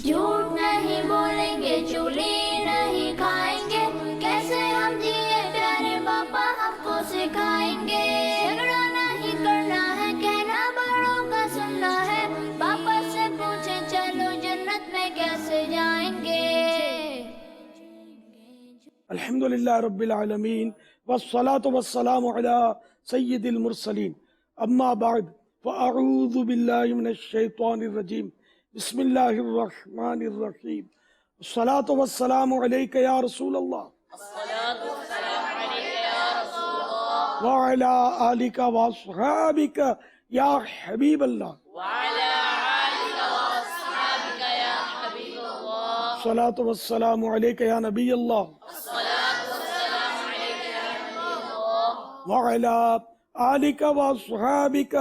جھوٹ نہیں بولیں گے، چولی نہیں کھائیں گے، کیسے ہم جیے پیارے باپا ہم کو سکھائیں گے۔ جھگڑا نہیں کرنا ہے، کہنا بڑوں کا سننا ہے، باپا سے پوچھیں چلو جنت میں کیسے جائیں گے۔ الحمدللہ رب العالمین والصلاة والسلام علی سید المرسلین، اما بعد فاعوذ باللہ من الشیطان الرجیم، بسم اللہ الرحمن الرحیم، الصلاة والسلام علیک یا رسول اللہ وعلی آلک واصحابک یا حبیب اللہ، الصلاة والسلام علیک یا نبی اللہ وعلی آلک واصحابک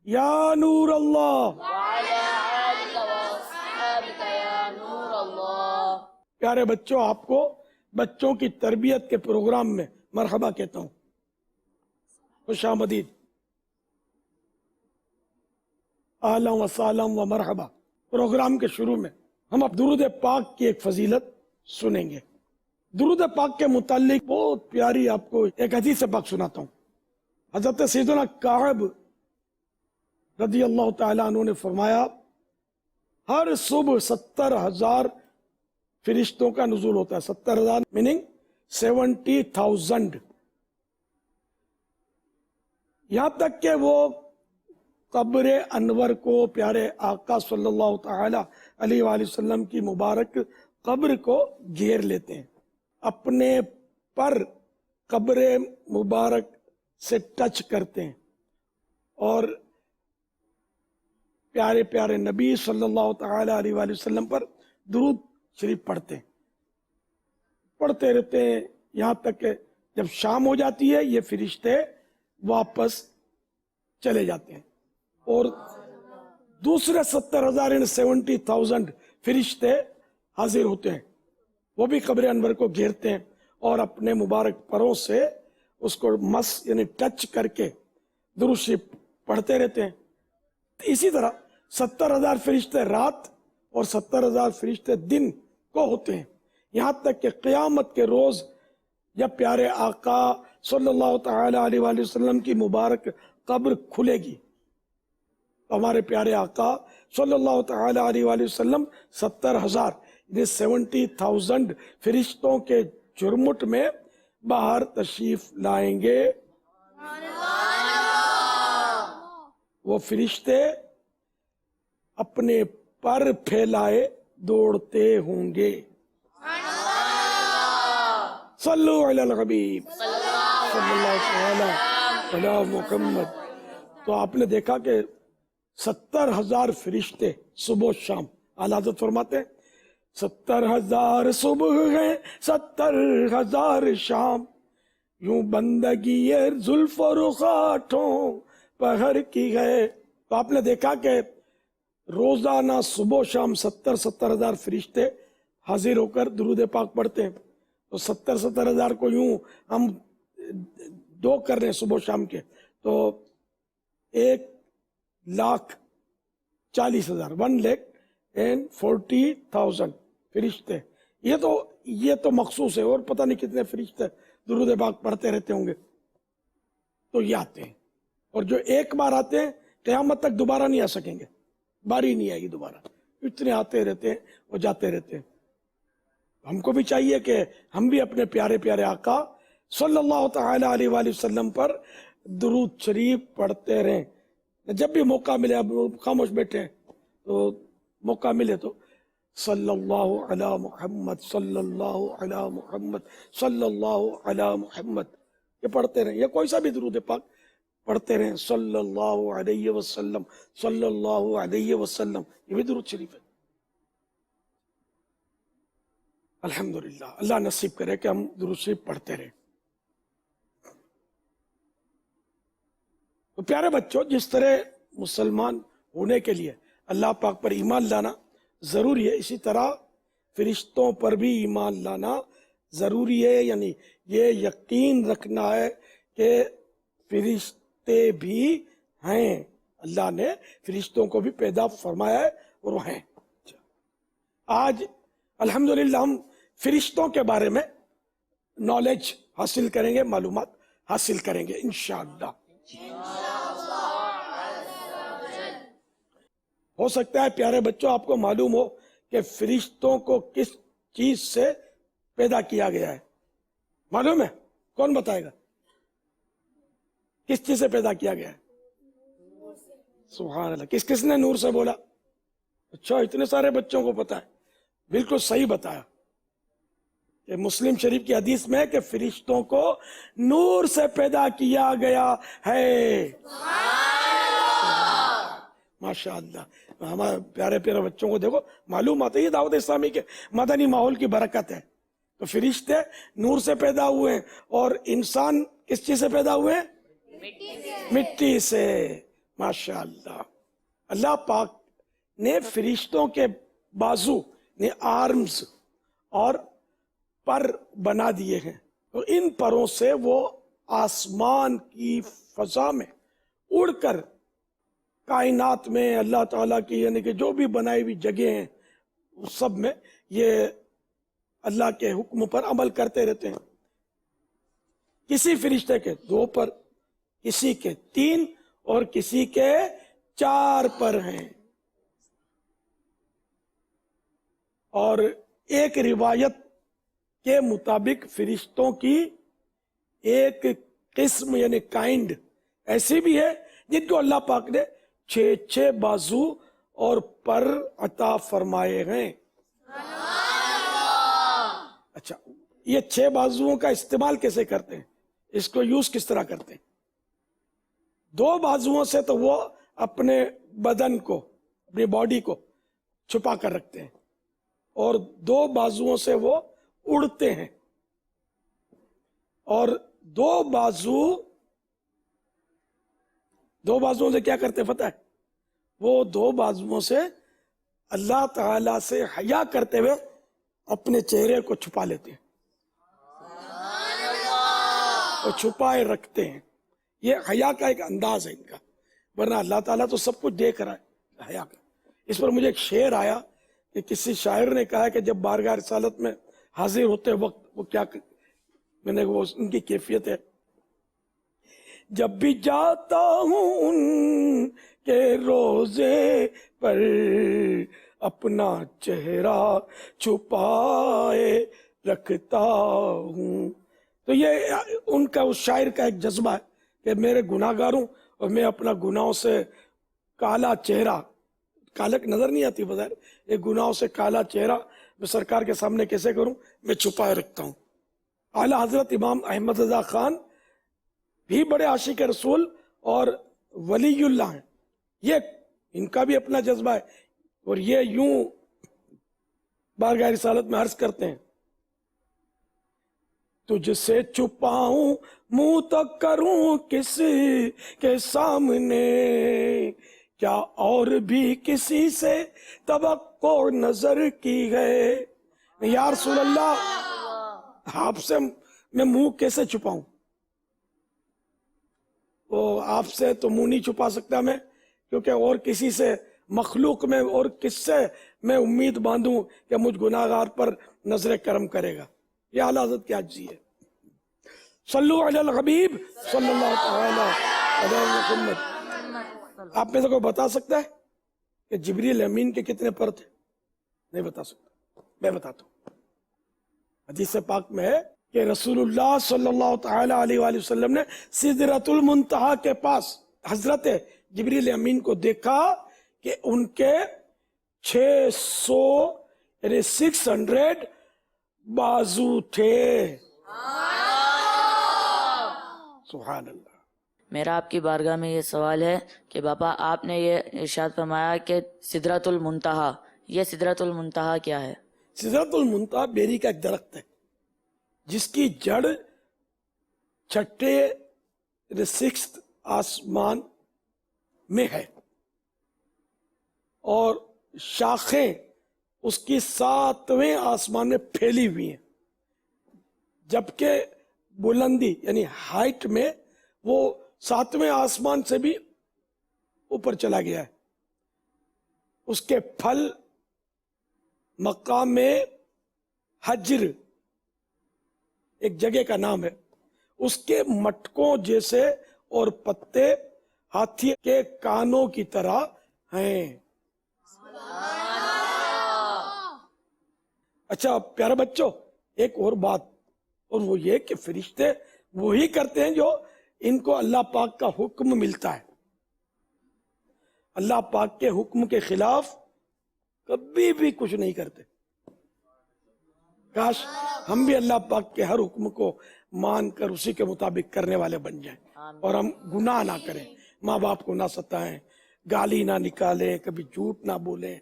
یا نور اللہ۔ پیارے بچوں، آپ کو بچوں کی تربیت کے پروگرام میں مرحبا کہتا ہوں، خوش آمدید، اہلا و سہلا و مرحبا۔ پروگرام کے شروع میں ہم اب درود پاک کی ایک فضیلت سنیں گے۔ درود پاک کے متعلق بہت پیاری آپ کو ایک حدیث پاک سناتا ہوں۔ حضرت سیدنا کعب رضی اللہ تعالیٰ عنہ نے فرمایا، ہر صبح 70,000 فرشتوں کا نزول ہوتا ہے۔ 70,000 میننگ 70,000، یہاں تک کہ وہ قبر انور کو، پیارے آقا صلی اللہ تعالی علیہ وآلہ وسلم کی مبارک قبر کو گھیر لیتے ہیں، اپنے پر قبر مبارک سے ٹچ کرتے ہیں اور پیارے پیارے نبی صلی اللہ تعالی علیہ وآلہ وسلم پر درود شریف پڑھتے رہتے ہیں، یہاں تک کہ جب شام ہو جاتی ہے یہ فرشتے واپس چلے جاتے ہیں اور دوسرے 70,000 یعنی 70,000 فرشتے حاضر ہوتے ہیں، وہ بھی قبر انور کو گھیرتے ہیں اور اپنے مبارک پروں سے اس کو مس یعنی ٹچ کر کے درود شریف پڑھتے رہتے ہیں۔ اسی طرح 70,000 فرشتے رات اور 70,000 فرشتے دن کو ہوتے ہیں، یہاں تک کہ قیامت کے روز جب پیارے آقا صلی اللہ تعالی علیہ وآلہ وسلم کی مبارک قبر کھلے گی تو ہمارے پیارے آقا صلی اللہ تعالی علیہ وآلہ وسلم 70,000 یعنی 70,000 فرشتوں کے جھرمٹ میں باہر تشریف لائیں گے۔ وہ فرشتے اپنے پر پھیلائے دوڑتے ہوں گے۔ صلو علی الحبیب صلی اللہ تعالی علی محمد۔ تو آپ نے دیکھا کہ 70,000 فرشتے صبح و شام، اعلیٰ حضرت فرماتے ہیں 70,000 صبح ہے 70,000 شام، یوں بندگی زلف و رخاٹوں پہر کی ہے۔ تو آپ نے دیکھا کہ روزانہ صبح و شام 70,000 فرشتے حاضر ہو کر درود پاک پڑھتے ہیں۔ تو 70,000 کو یوں ہم دو کر رہے ہیں صبح و شام کے، تو 1,40,000 1,40,000 فرشتے، یہ تو مخصوص ہے، اور پتہ نہیں کتنے فرشتے درود پاک پڑھتے رہتے ہوں گے۔ تو یہ آتے ہیں، اور جو ایک بار آتے ہیں قیامت تک دوبارہ نہیں آ سکیں گے، باری نہیں آئے گی دوبارہ، اتنے آتے رہتے ہیں اور جاتے رہتے ہیں۔ ہم کو بھی چاہیے کہ ہم بھی اپنے پیارے پیارے آقا صلی اللہ تعالی علیہ وآلہ وسلم پر درود شریف پڑھتے رہیں۔ جب بھی موقع ملے، اب خاموش بیٹھے ہیں تو موقع ملے تو صلی اللہ علی محمد صلی اللہ علی محمد صلی اللہ علی محمد یہ پڑھتے رہیں، یا کوئی سا بھی درود پاک پڑھتے رہیں، صلی اللہ علیہ وسلم صلی اللہ علیہ وسلم، یہ بھی درود شریف ہے۔ الحمدللہ، اللہ نصیب کرے کہ ہم درود شریف پڑھتے رہیں۔ تو پیارے بچوں، جس طرح مسلمان ہونے کے لیے اللہ پاک پر ایمان لانا ضروری ہے، اسی طرح فرشتوں پر بھی ایمان لانا ضروری ہے، یعنی یہ یقین رکھنا ہے کہ فرشتے بھی ہیں، اللہ نے فرشتوں کو بھی پیدا فرمایا ہے اور وہ ہیں۔ آج الحمدللہ ہم فرشتوں کے بارے میں نالج حاصل کریں گے, معلومات حاصل کریں گے انشاءاللہ. ہو سکتا ہے پیارے بچوں آپ کو معلوم ہو کہ فرشتوں کو کس چیز سے پیدا کیا گیا ہے. معلوم ہے؟ کون بتائے گا کس چیز سے پیدا کیا گیا ہے؟ سبحان اللہ. کس نے نور سے بولا؟ اچھا, اتنے سارے بچوں کو پتا ہے. بالکل صحیح بتایا کہ مسلم شریف کی حدیث میں ہے کہ فرشتوں کو نور سے پیدا کیا گیا ہے. ماشاء اللہ. ہمارے پیارے پیارے بچوں کو دیکھو معلوم آتا ہے یہ دعوت اسلامی کے مدنی ماحول کی برکت ہے. تو فرشتے نور سے پیدا ہوئے ہیں اور انسان کس چیز سے پیدا ہوئے ہیں؟ مٹی سے. ماشاء اللہ. اللہ پاک نے فرشتوں کے بازو نے آرمز اور پر بنا دیے ہیں, تو ان پروں سے وہ آسمان کی فضا میں اڑ کر کائنات میں اللہ تعالیٰ کی یعنی کہ جو بھی بنائی ہوئی جگہ ہیں اس سب میں یہ اللہ کے حکم پر عمل کرتے رہتے ہیں. کسی فرشتے کے 2 پر, کسی کے 3 اور کسی کے 4 پر ہیں. اور ایک روایت کے مطابق فرشتوں کی ایک قسم یعنی کائنڈ ایسی بھی ہے جن کو اللہ پاک نے 6 بازو اور پر عطا فرمائے ہیں. اچھا, یہ 6 بازوؤں کا استعمال کیسے کرتے ہیں, اس کو یوز کس طرح کرتے ہیں؟ 2 بازوؤں سے تو وہ اپنے بدن کو, اپنی باڈی کو چھپا کر رکھتے ہیں, اور 2 بازوؤں سے وہ اڑتے ہیں. اور 2 بازوؤں سے کیا کرتے پتہ ہے؟ وہ 2 بازوؤں سے اللہ تعالی سے حیا کرتے ہوئے اپنے چہرے کو چھپا لیتے ہیں, وہ چھپائے رکھتے ہیں. یہ حیا کا ایک انداز ہے ان کا, ورنہ اللہ تعالیٰ تو سب کچھ دیکھ رہا ہے. حیا کا اس پر مجھے ایک شعر آیا کہ کسی شاعر نے کہا کہ جب بارگاہ رسالت میں حاضر ہوتے وقت وہ کیا, میں نے وہ ان کی کیفیت ہے, جب بھی جاتا ہوں ان کے روزے پر اپنا چہرہ چھپائے رکھتا ہوں. تو یہ ان کا اس شاعر کا ایک جذبہ ہے کہ میرے گناہ گار ہوں اور میں اپنا گناہوں سے کالا چہرہ, کالک نظر نہیں آتی بظاہر, ایک گناہوں سے کالا چہرہ میں سرکار کے سامنے کیسے کروں, میں چھپائے رکھتا ہوں. اعلیٰ حضرت امام احمد رضا خان بھی بڑے عاشق رسول اور ولی اللہ ہیں. یہ ان کا بھی اپنا جذبہ ہے, اور یہ یوں بارگاہ رسالت میں عرض کرتے ہیں, تجھ سے چھپاؤں منہ تک کروں کس کے سامنے, کیا اور بھی کسی سے توقع نظر کی ہے. یا رسول اللہ آپ سے میں منہ کیسے چھپاؤں؟ وہ آپ سے تو منہ نہیں چھپا سکتا میں, کیونکہ اور کسی سے مخلوق میں اور کس سے میں امید باندھوں کہ مجھ گناہ گار پر نظر کرم کرے گا. یہ اعلیٰ حضرت کی عاجزی ہے. صلو علی الحبیب صلی اللہ تعالی علی محمد. آپ میں سے کوئی بتا سکتا ہے کہ جبریل امین کے کتنے پر تھے؟ نہیں بتا سکتا, میں بتاتا ہوں. حدیث پاک میں ہے کہ رسول اللہ صلی اللہ تعالی علیہ وآلہ وسلم نے سدرۃ المنتہا کے پاس حضرت جبریل امین کو دیکھا کہ ان کے 600 یعنی 600 بازو تھے. سبحان اللہ. میرا آپ کی بارگاہ میں یہ سوال ہے کہ باپا آپ نے یہ ارشاد فرمایا کہ سدرۃ المنتہا, یہ سدرۃ المنتہا کیا ہے؟ سدرۃ المنتہا بیری کا ایک درخت ہے جس کی جڑ 6th آسمان میں ہے اور شاخیں اس کی 7ویں آسمان میں پھیلی ہوئی ہیں, جبکہ بلندی یعنی ہائٹ میں وہ 7ویں آسمان سے بھی اوپر چلا گیا ہے. اس کے پھل مقام حجر ایک جگہ کا نام ہے، اس کے مٹکوں جیسے اور پتے ہاتھی کے کانوں کی طرح ہیں۔ اچھا پیارے بچوں، ایک اور بات، اور وہ یہ کہ فرشتے وہی کرتے ہیں جو ان کو اللہ پاک کا حکم ملتا ہے۔ اللہ پاک کے حکم کے خلاف کبھی بھی کچھ نہیں کرتے۔ کاش ہم بھی اللہ پاک کے ہر حکم کو مان کر اسی کے مطابق کرنے والے بن جائیں، اور ہم گناہ نہ کریں، ماں باپ کو نہ ستائیں، گالی نہ نکالیں، کبھی جھوٹ نہ بولیں،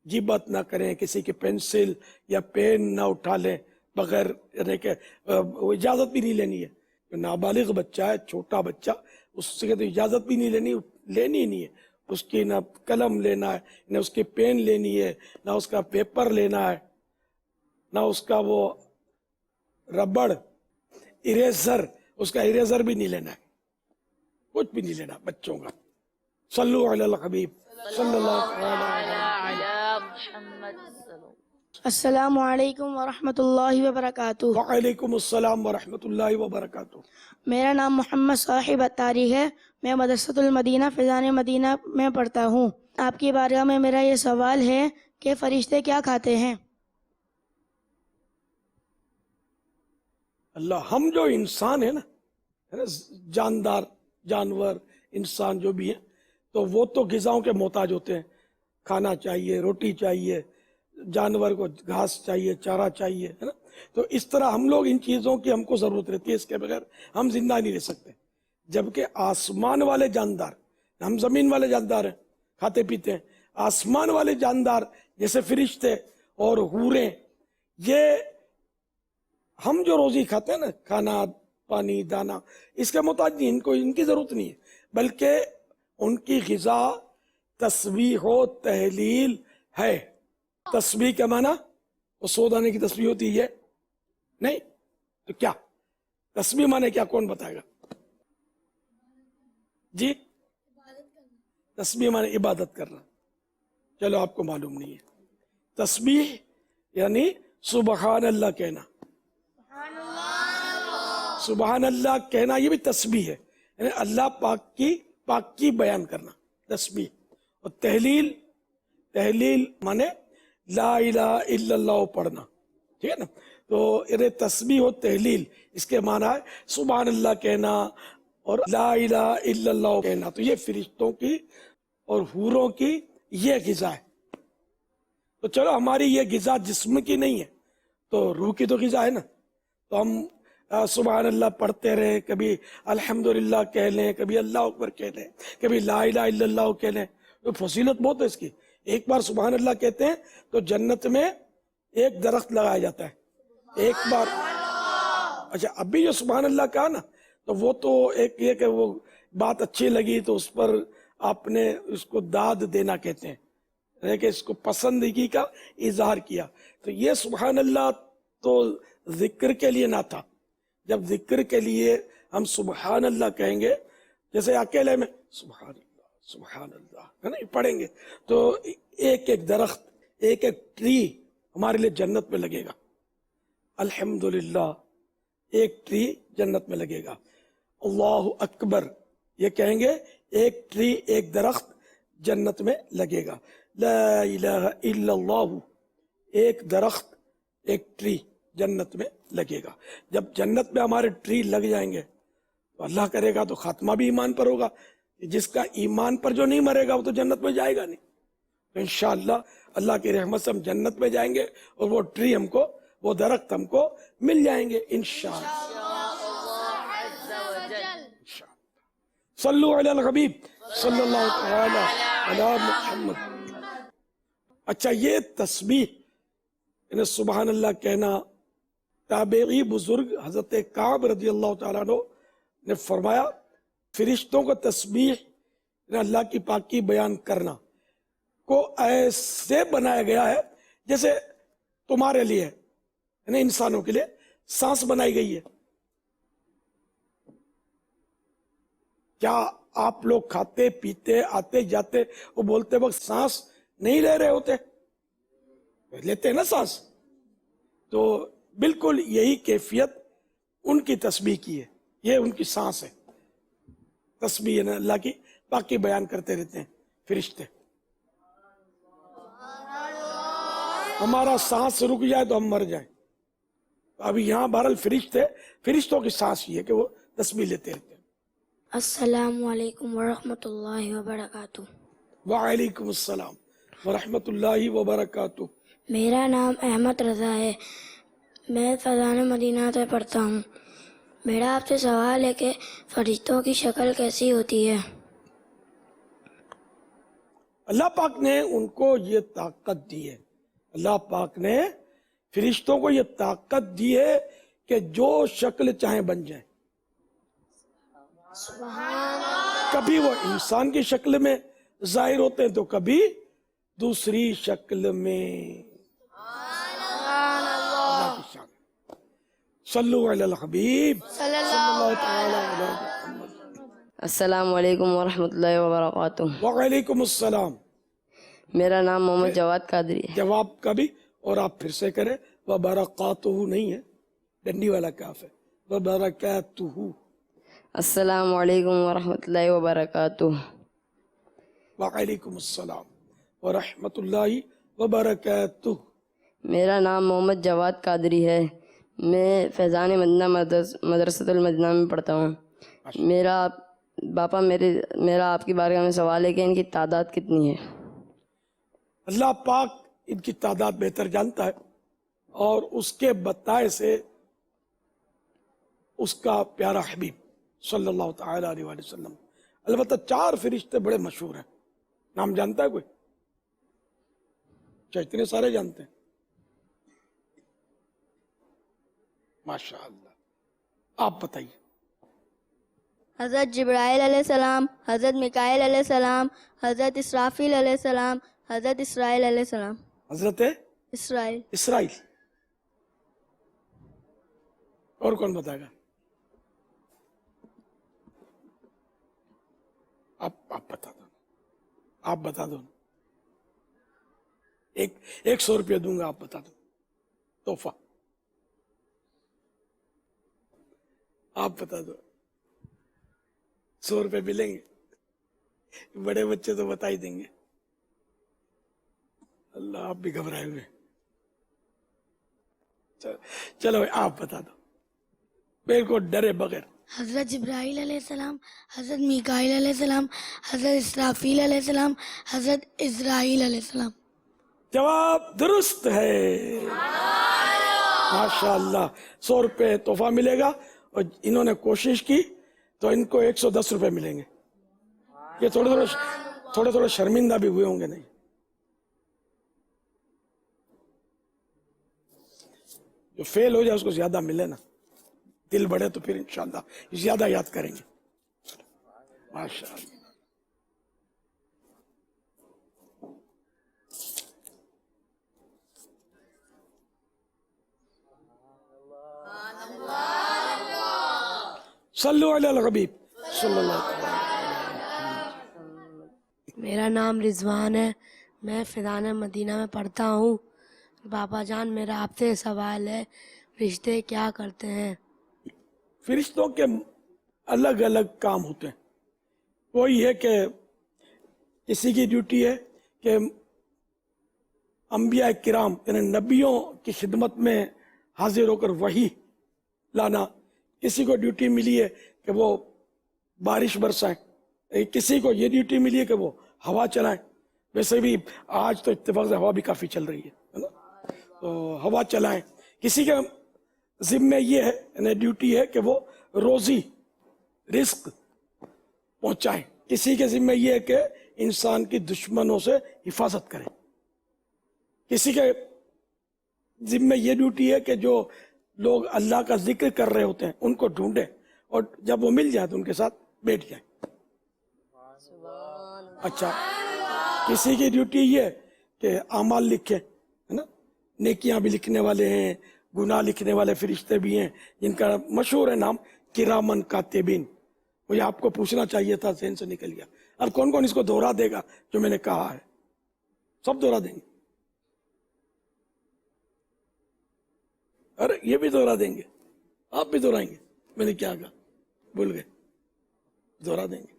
غیبت نہ کریں، کسی کی پینسل یا پین نہ اٹھا لیں بغیر اجازت بھی نہیں لینی ہے۔ نابالغ بچہ ہے، چھوٹا بچہ، اس سے تو اجازت بھی نہیں لینی ہی نہیں ہے۔ اس کی نہ قلم لینا ہے، نہ اس کی پین لینی ہے، نہ اس کا پیپر لینا ہے، نہ اس کا وہ ربڑ اریزر، اس کا اریزر بھی نہیں لینا ہے، کچھ بھی نہیں لینا بچوں کا۔ صلو علی الحبیب صلی اللہ علیہ السلام علیکم ورحمۃ اللہ وبرکاتہ۔ وعلیکم السلام ورحمۃ اللہ وبرکاتہ۔ میرا نام محمد صاحب اتاری ہے، میں مدرسۃ المدینہ فیضان مدینہ میں پڑھتا ہوں۔ آپ کی بارگاہ میں میرا یہ سوال ہے کہ فرشتے کیا کھاتے ہیں؟ اللہ، ہم جو انسان ہیں نا، جاندار، جانور، انسان جو بھی ہیں، تو وہ تو غذاؤں کے محتاج ہوتے ہیں، کھانا چاہیے، روٹی چاہیے، جانور کو گھاس چاہیے، چارہ چاہیے، ہے نا۔ تو اس طرح ہم لوگ ان چیزوں کی ہم کو ضرورت رہتی ہے، اس کے بغیر ہم زندہ نہیں رہ سکتے۔ جبکہ آسمان والے جاندار، ہم زمین والے جاندار ہیں، کھاتے پیتے ہیں، آسمان والے جاندار جیسے فرشتے اور حوریں، یہ ہم جو روزی کھاتے ہیں نا، کھانا، پانی، دانا، اس کے محتاج نہیں، ان کو ان کی ضرورت نہیں ہے، بلکہ ان کی غذا تسبیح و تہلیل ہے۔ تسبیح کا معنی وہ سو دانے کی تسبیح ہوتی ہے نہیں تو کیا تسبیح معنی کیا؟ کون بتائے گا جی؟ تسبیح معنی عبادت کرنا، چلو آپ کو معلوم نہیں ہے۔ تسبیح یعنی سبحان اللہ کہنا، سبحان اللہ کہنا یہ بھی تسبیح ہے، یعنی اللہ پاک کی پاکی بیان کرنا، تسبیح۔ اور تہلیل مانے لا الہ الا اللہ پڑھنا، ٹھیک ہے نا۔ تو یہ تسبیح و تہلیل اس کے معنی ہے سبحان اللہ کہنا اور لا الہ الا اللہ کہنا۔ تو یہ فرشتوں کی اور حوروں کی یہ غذا ہے۔ تو چلو ہماری یہ غذا جسم کی نہیں ہے تو روح کی تو غذا ہے نا، تو ہم سبحان اللہ پڑھتے رہیں، کبھی الحمدللہ کہہ لیں، کبھی اللہ اکبر کہہ لیں، کبھی لا الہ الا اللہ کہہ لیں، تو فضیلت بہت ہے اس کی۔ ایک بار سبحان اللہ کہتے ہیں تو جنت میں ایک درخت لگایا جاتا ہے، ایک بار۔ اچھا ابھی جو سبحان اللہ کہا نا، تو وہ تو ایک یہ کہ وہ بات اچھی لگی تو اس پر آپ نے اس کو داد دینا کہتے ہیں، کہ اس کو پسندگی کا اظہار کیا۔ تو یہ سبحان اللہ تو ذکر کے لیے نہ تھا۔ جب ذکر کے لیے ہم سبحان اللہ کہیں گے، جیسے اکیلے میں سبحان اللہ سبحان اللہ ہے نا پڑھیں گے، تو ایک ایک درخت، ایک ایک ٹری ہمارے لیے جنت میں لگے گا۔ الحمدللہ ایک ٹری جنت میں لگے گا۔ اللہ اکبر یہ کہیں گے، ایک ٹری، ایک درخت جنت میں لگے گا۔ لا الہ الا اللہ ایک درخت، ایک ٹری جنت میں لگے گا۔ جب جنت میں ہمارے ٹری لگ جائیں گے تو اللہ کرے گا تو خاتمہ بھی ایمان پر ہوگا۔ جس کا ایمان پر جو نہیں مرے گا وہ تو جنت میں جائے گا نہیں۔ تو انشاءاللہ اللہ کی رحمت سے ہم جنت میں جائیں گے اور وہ ٹری ہم کو، وہ درخت ہم کو مل جائیں گے انشاءاللہ۔ صلو علی الحبیب صلی اللہ تعالی علی محمد۔ اچھا یہ تسبیح یعنی سبحان اللہ کہنا، تابعی بزرگ حضرت کعب رضی اللہ تعالیٰ عنہ نے فرمایا، فرشتوں کو تسبیح یعنی اللہ کی پاکی بیان کرنا کو ایسے بنایا گیا ہے جیسے تمہارے لیے یعنی انسانوں کے لیے سانس بنائی گئی ہے۔ کیا آپ لوگ کھاتے پیتے آتے جاتے وہ بولتے وقت سانس نہیں لے رہے ہوتے؟ لیتے ہیں نا سانس, تو بالکل یہی کیفیت ان کی تسبیح کی ہے, یہ ان کی سانس ہے, تسبیح ہے نا اللہ کی, باقی بیان کرتے رہتے ہیں فرشتے. ہمارا سانس رک جائے تو ہم مر جائیں. ابھی یہاں بہرحال فرشتوں کی سانس یہ ہے کہ وہ تسبیح لیتے رہتے ہیں. السلام علیکم ورحمۃ اللہ وبرکاتہ. وعلیکم السلام ورحمۃ اللہ وبرکاتہ. میرا نام احمد رضا ہے, میں فیضان مدینہ سے پڑھتا ہوں. میرا آپ سے سوال ہے کہ فرشتوں کی شکل کیسی ہوتی ہے؟ اللہ پاک نے ان کو یہ طاقت دی ہے, اللہ پاک نے فرشتوں کو یہ طاقت دی ہے کہ جو شکل چاہیں بن جائیں. کبھی وہ انسان کی شکل میں ظاہر ہوتے ہیں تو کبھی دوسری شکل میں. اللہ کی شان. صلو علی الحبیب صلی اللہ تعالی علیہ وسلم. السلام علیکم ورحمۃ اللہ وبرکاتہ. وعلیکم السلام. میرا نام محمد جواد قادری ہے. جواب کا بھی اور آپ پھر سے کریں, وبرکاتہ نہیں ہے, ڈنڈی والا کاف ہے, وبرکاتہ. السلام علیکم ورحمۃ اللہ وبرکاتہ. وعلیکم السلام ورحمۃ اللہ وبرکاتہ. میرا نام محمد جواد قادری ہے, میں فیضان مدینہ مدرسۃ المدینہ میں پڑھتا ہوں. میرا آپ کی بارگاہ میں سوال ہے کہ ان کی تعداد کتنی ہے؟ اللہ پاک ان کی تعداد بہتر جانتا ہے, اور اس کے بتائے سے اس کا پیارا حبیب صلی اللہ تعالی علیہ وآلہ وسلم. البتہ 4 فرشتے بڑے مشہور ہیں, نام جانتا ہے کوئی؟ کیا اتنے سارے جانتے ہیں؟ ماشاء اللہ, آپ بتائیے. حضرت جبرائیل علیہ السلام, حضرت میکائیل علیہ السلام, حضرت اسرافیل علیہ السلام, حضرت اسرائیل علیہ السلام. حضرت اسرائیل. اور کون بتائے گا؟ آپ بتا دو, آپ بتا دو. 100 روپیہ دوں گا, آپ بتا دو, تحفہ. آپ بتا دو, 100 روپے ملیں گے. بڑے بچے تو بتا ہی دیں گے. اللہ, آپ بھی گھبرائے ہوئے. چلو آپ بتا دو, بالکل ڈرے بغیر. حضرت جبرائیل علیہ السلام, حضرت میکائیل علیہ السلام, حضرت اسرافیل علیہ السلام, حضرت اسرائیل علیہ السلام. جواب درست ہے, ماشاء اللہ. 100 روپے تحفہ ملے گا, اور انہوں نے کوشش کی تو ان کو 110 روپے ملیں گے. یہ تھوڑے شرمندہ بھی ہوئے ہوں گے. نہیں, جو فیل ہو جائے اس کو زیادہ ملے نا, دل بڑھے تو پھر انشاءاللہ زیادہ یاد کریں گے. ماشاء اللہ. صلو علی الحبیب صلی اللہ علیہ وسلم. میرا نام رضوان ہے, میں فیضان مدینہ میں پڑھتا ہوں. باپا جان, میرا آپ سے سوال ہے, فرشتے کیا کرتے ہیں؟ فرشتوں کے الگ الگ کام ہوتے ہیں. وہی ہے کہ کسی کی ڈیوٹی ہے کہ انبیاء کرام یعنی نبیوں کی خدمت میں حاضر ہو کر وحی لانا. کسی کو ڈیوٹی ملی ہے کہ وہ بارش برسائیں, کسی کو یہ ڈیوٹی ملی ہے کہ وہ ہوا چلائیں. ویسے بھی آج تو اتفاق سے ہوا بھی کافی چل رہی ہے نا, تو ہوا چلائیں. کسی کے ذمہ یہ ہے یعنی ڈیوٹی ہے کہ وہ روزی رزق پہنچائیں. کسی کے ذمہ یہ ہے کہ انسان کی دشمنوں سے حفاظت کریں. کسی کے ذمہ یہ ڈیوٹی ہے کہ جو لوگ اللہ کا ذکر کر رہے ہوتے ہیں ان کو ڈھونڈیں, اور جب وہ مل جائے تو ان کے ساتھ بیٹھ جائیں. اچھا, کسی کی ڈیوٹی یہ کہ اعمال لکھیں, ہے نا, نیکیاں بھی لکھنے والے ہیں, گناہ لکھنے والے فرشتے بھی ہیں جن کا مشہور ہے نام کرامن کاتبین. مجھے آپ کو پوچھنا چاہیے تھا, ذہن سے نکل گیا. اب کون کون اس کو دہرا دے گا جو میں نے کہا ہے؟ سب دہرا دیں گے. ارے یہ بھی دوہرا دیں گے, آپ بھی دوہرائیں گے, میں نے کیا کہا, بھول گئے, دوہرا دیں گے.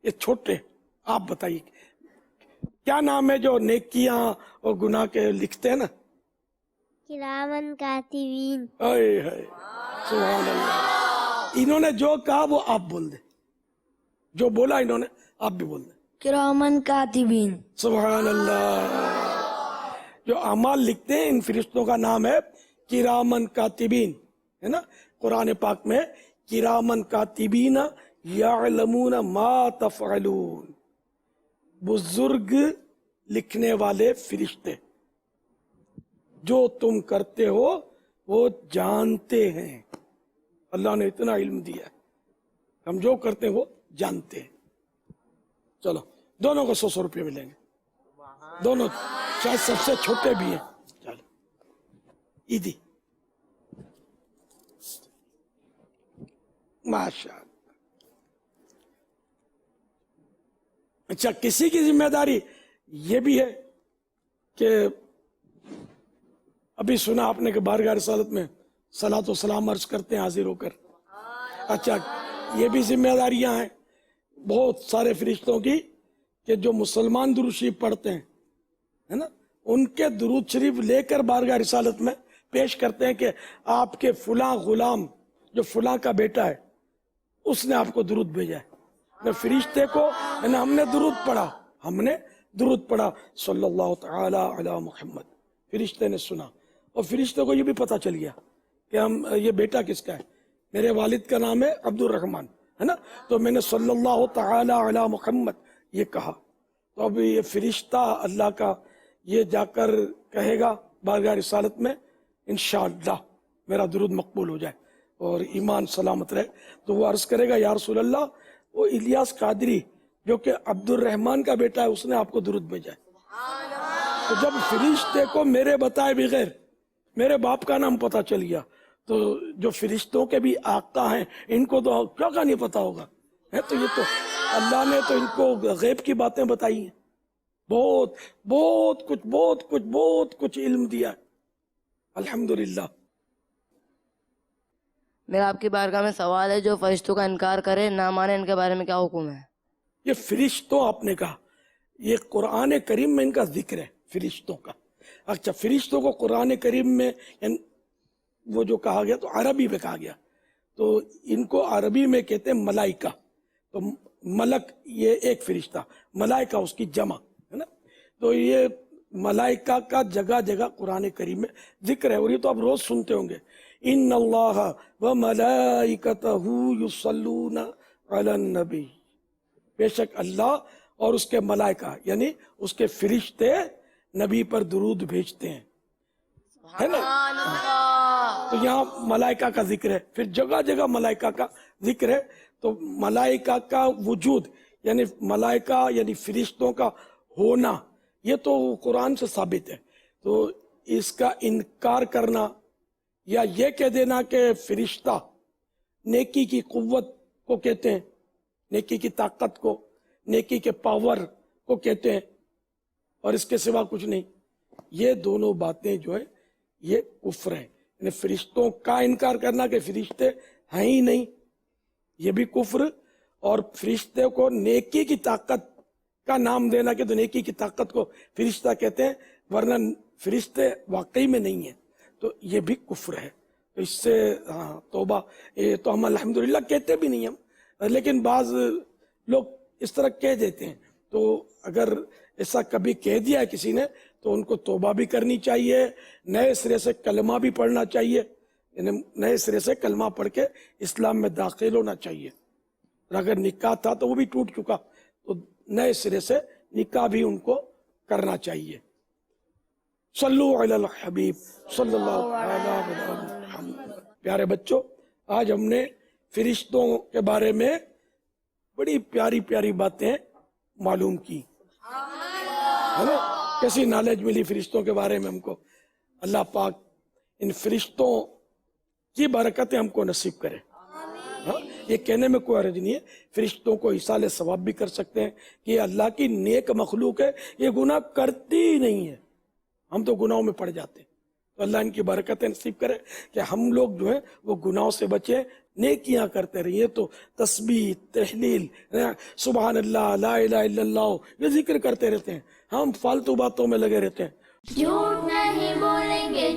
یہ چھوٹے, آپ بتائیے کیا نام ہے جو نیکیاں اور گناہ کے لکھتے ہیں نا؟ کرامن کاتبین. اے ہے سبحان اللہ. انہوں نے جو کہا وہ آپ بول دیں, جو بولا انہوں نے آپ بھی بول دیں. کرامن کاتبین. سبحان اللہ. جو اعمال لکھتے ہیں ان فرشتوں کا نام ہے کرامن کاتبین, ہے نا. قرآن پاک میں کرامن کاتبین یعلمون ما تفعلون, بزرگ لکھنے والے فرشتے, جو تم کرتے ہو وہ جانتے ہیں. اللہ نے اتنا علم دیا ہے, ہم جو کرتے ہیں وہ جانتے ہیں. چلو دونوں کو 100 روپے ملیں گے, دونوں, شاید سب سے چھوٹے بھی ہیں. چلو عیدی, ماشاء اللہ. اچھا, کسی کی ذمہ داری یہ بھی ہے کہ ابھی سنا آپ نے کہ بارگاہ رسالت میں صلاۃ و سلام عرض کرتے ہیں حاضر ہو کر. اچھا, یہ بھی ذمہ داریاں ہیں بہت سارے فرشتوں کی کہ جو مسلمان درود شریف پڑھتے ہیں, ہے نا, ان کے درود شریف لے کر بارگاہ رسالت میں پیش کرتے ہیں کہ آپ کے فلاں غلام جو فلاں کا بیٹا ہے اس نے آپ کو درود بھیجا ہے. فرشتے کو ہم نے درود پڑھا صلی اللہ تعالی علی محمد. فرشتے نے سنا اور فرشتے کو یہ بھی پتا چل گیا کہ یہ بیٹا کس کا ہے. میرے والد کا نام ہے عبد الرحمن, ہے نا, تو میں نے صلی اللہ تعالی علی محمد یہ کہا. تو اب یہ فرشتہ اللہ کا یہ جا کر کہے گا بارگاہ رسالت میں انشاءاللہ میرا درود مقبول ہو جائے اور ایمان سلامت رہے. تو وہ عرض کرے گا یا رسول اللہ وہ الیاس قادری جو کہ عبد الرحمن کا بیٹا ہے اس نے آپ کو درود بھیجا ہے. تو جب فرشتے کو میرے بتائے بغیر میرے باپ کا نام پتا چل گیا تو جو فرشتوں کے بھی آقا ہیں ان کو تو کیا کا نہیں پتا ہوگا, ہے. تو یہ تو اللہ نے تو ان کو غیب کی باتیں بتائی ہیں, بہت کچھ علم دیا ہے, الحمدللہ. میرا آپ کی بارگاہ میں سوال ہے, جو فرشتوں کا انکار کرے نہ مانے, ان کے بارے میں کیا حکم ہے؟ یہ فرشتوں, آپ نے کہا یہ قرآن کریم میں ان کا ذکر ہے فرشتوں کا. اچھا, فرشتوں کو قرآن کریم میں وہ جو کہا گیا تو عربی میں کہا گیا, تو ان کو عربی میں کہتے ہیں ملائکہ. تو ملک یہ ایک فرشتہ, ملائکہ اس کی جمع, ہے نا. تو یہ ملائکہ کا جگہ جگہ قرآن کریم میں ذکر ہے اور یہ تو آپ روز سنتے ہوں گے, ان اللہ و ملائکتہ یصلون علی النبی, بے شک اللہ اور اس کے ملائکہ یعنی اس کے فرشتے نبی پر درود بھیجتے ہیں, ہے نا. تو یہاں ملائکہ کا ذکر ہے, پھر جگہ جگہ ملائکہ کا ذکر ہے. تو ملائکہ کا وجود یعنی ملائکہ یعنی فرشتوں کا ہونا یہ تو قرآن سے ثابت ہے. تو اس کا انکار کرنا یا یہ کہہ دینا کہ فرشتہ نیکی کی قوت کو کہتے ہیں, نیکی کی طاقت کو, نیکی کے پاور کو کہتے ہیں اور اس کے سوا کچھ نہیں, یہ دونوں باتیں جو ہے یہ کفر ہے. یعنی فرشتوں کا انکار کرنا کہ فرشتے ہیں ہی نہیں یہ بھی کفر, اور فرشتے کو نیکی کی طاقت کا نام دینا کہ تو نیکی کی طاقت کو فرشتہ کہتے ہیں ورنہ فرشتے واقعی میں نہیں ہیں, تو یہ بھی کفر ہے. تو اس سے توبہ. یہ تو ہم الحمدللہ کہتے بھی نہیں ہم, لیکن بعض لوگ اس طرح کہہ دیتے ہیں. تو اگر ایسا کبھی کہہ دیا ہے کسی نے تو ان کو توبہ بھی کرنی چاہیے, نئے سرے سے کلمہ بھی پڑھنا چاہیے, یعنی نئے سرے سے کلمہ پڑھ کے اسلام میں داخل ہونا چاہیے. اگر نکاح تھا تو وہ بھی ٹوٹ چکا, تو نئے سرے سے نکاح بھی ان کو کرنا چاہیے. صلو علی الحبیب صلی اللہ علیہ وسلم. پیارے بچوں, آج ہم نے فرشتوں کے بارے میں بڑی پیاری پیاری باتیں معلوم کی, ہے نا. کیسی نالج ملی فرشتوں کے بارے میں ہم کو. اللہ پاک ان فرشتوں کی برکتیں ہم کو نصیب کرے. یہ کہنے میں کوئی حرج نہیں ہے, فرشتوں کو ایصال ثواب بھی کر سکتے ہیں کہ یہ اللہ کی نیک مخلوق ہے, یہ گناہ کرتی ہی نہیں ہے, ہم تو گناہوں میں پڑ جاتے ہیں. تو اللہ ان کی برکتیں نصیب کرے کہ ہم لوگ جو ہے وہ گناہوں سے بچے، نیکیاں کرتے رہیے. تو تسبیح، تحلیل، سبحان اللہ، لا الہ الا اللہ، یہ ذکر کرتے رہتے ہیں. ہم فالتو باتوں میں لگے رہتے ہیں. جھوٹ نہیں بولیں گے